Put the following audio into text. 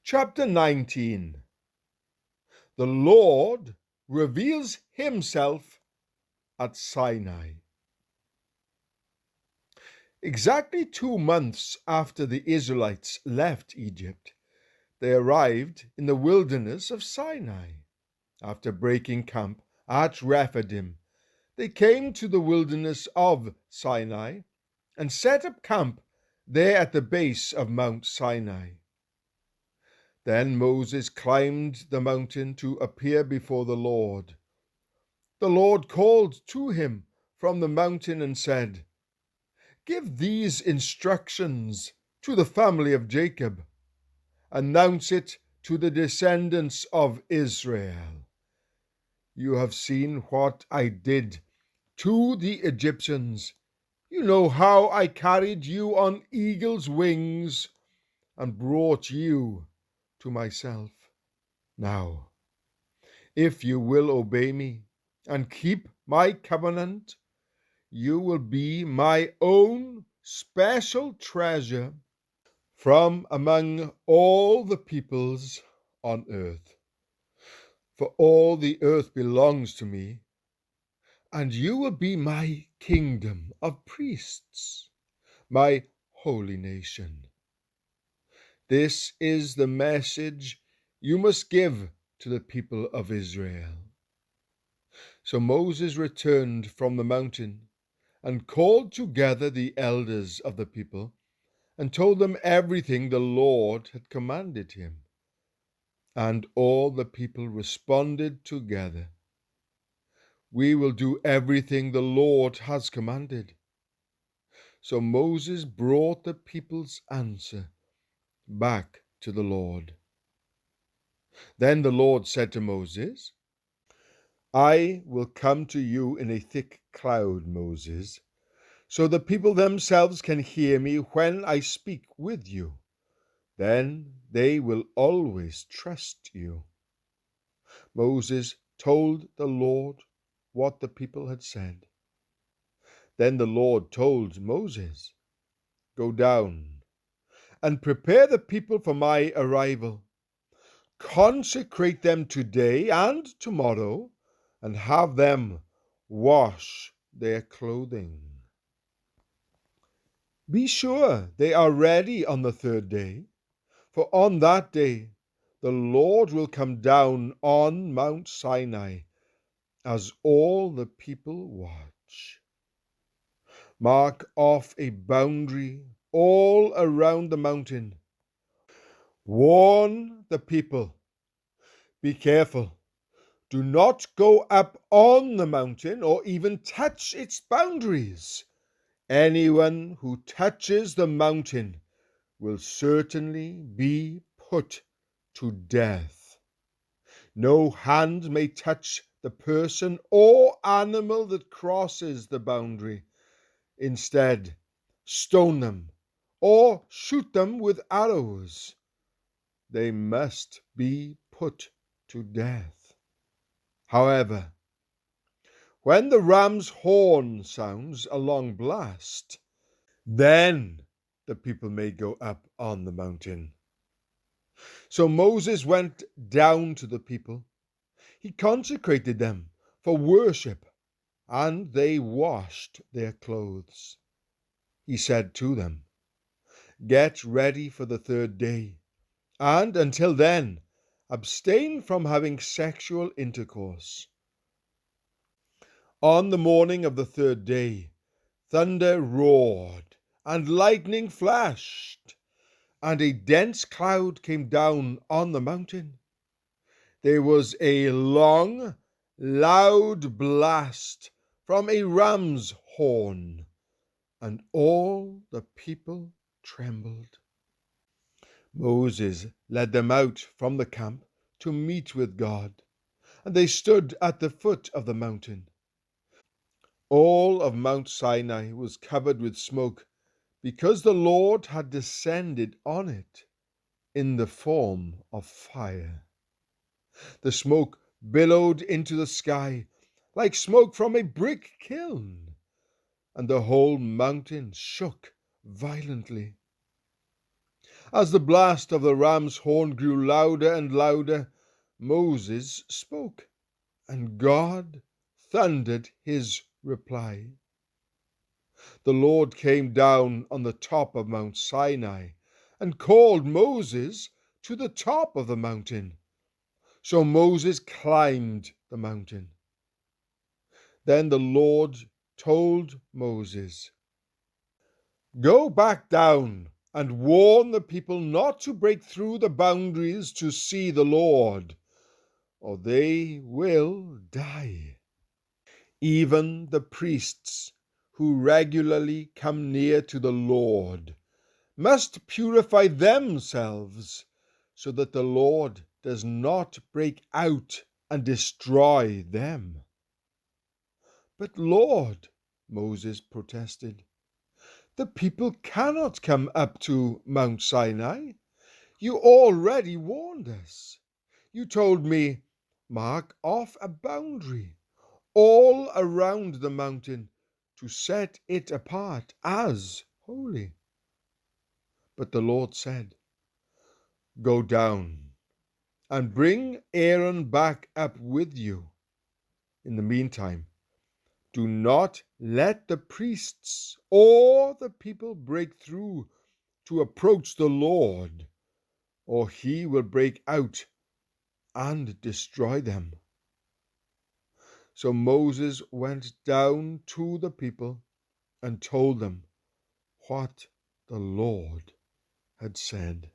Chapter 19. The Lord reveals himself at Sinai. Exactly 2 months after the Israelites left Egypt, they arrived in the wilderness of Sinai. After breaking camp at Rephidim, they came to the wilderness of Sinai and set up camp there at the base of Mount Sinai. Then Moses climbed the mountain to appear before the Lord. The Lord called to him from the mountain and said, "Give these instructions to the family of Jacob. Announce it to the descendants of Israel. You have seen what I did to the Egyptians. You know how I carried you on eagle's wings and brought you to myself. Now, if you will obey me and keep my covenant, you will be my own special treasure from among all the peoples on earth. For all the earth belongs to me, and you will be my kingdom of priests, my holy nation. This is the message you must give to the people of Israel." So Moses returned from the mountain and called together the elders of the people and told them everything the Lord had commanded him. And all the people responded together, "We will do everything the Lord has commanded." So Moses brought the people's answer back to the Lord. Then the Lord said to Moses, "I will come to you in a thick cloud, Moses, so the people themselves can hear me when I speak with you. Then they will always trust you." Moses told the Lord what the people had said. Then the Lord told Moses, "Go down and prepare the people for my arrival. Consecrate them today and tomorrow, and have them wash their clothing. Be sure they are ready on the third day, for on that day the Lord will come down on Mount Sinai as all the people watch. Mark off a boundary all around the mountain. Warn the people. Be careful. Do not go up on the mountain or even touch its boundaries. Anyone who touches the mountain will certainly be put to death. No hand may touch the person or animal that crosses the boundary. Instead, stone them or shoot them with arrows. They must be put to death. However, when the ram's horn sounds a long blast, then the people may go up on the mountain. So Moses went down to the people. He consecrated them for worship, and they washed their clothes. He said to them, "Get ready for the third day, and until then, abstain from having sexual intercourse." On the morning of the third day, thunder roared and lightning flashed, and a dense cloud came down on the mountain. There was a long, loud blast from a ram's horn, and all the people trembled. Moses led them out from the camp to meet with God, and they stood at the foot of the mountain. All of Mount Sinai was covered with smoke, because the Lord had descended on it in the form of fire. The smoke billowed into the sky like smoke from a brick kiln, and the whole mountain shook violently. As the blast of the ram's horn grew louder and louder, Moses spoke, and God thundered his reply. The Lord came down on the top of Mount Sinai and called Moses to the top of the mountain. So Moses climbed the mountain. Then the Lord told Moses, "Go back down and warn the people not to break through the boundaries to see the Lord, or they will die. Even the priests who regularly come near to the Lord must purify themselves so that the Lord does not break out and destroy them." "But Lord," Moses protested, "the people cannot come up to Mount Sinai. You already warned us. You told me, 'Mark off a boundary all around the mountain to set it apart as holy.'" But the Lord said, "Go down and bring Aaron back up with you. In the meantime, do not let the priests or the people break through to approach the Lord, or he will break out and destroy them." So Moses went down to the people and told them what the Lord had said.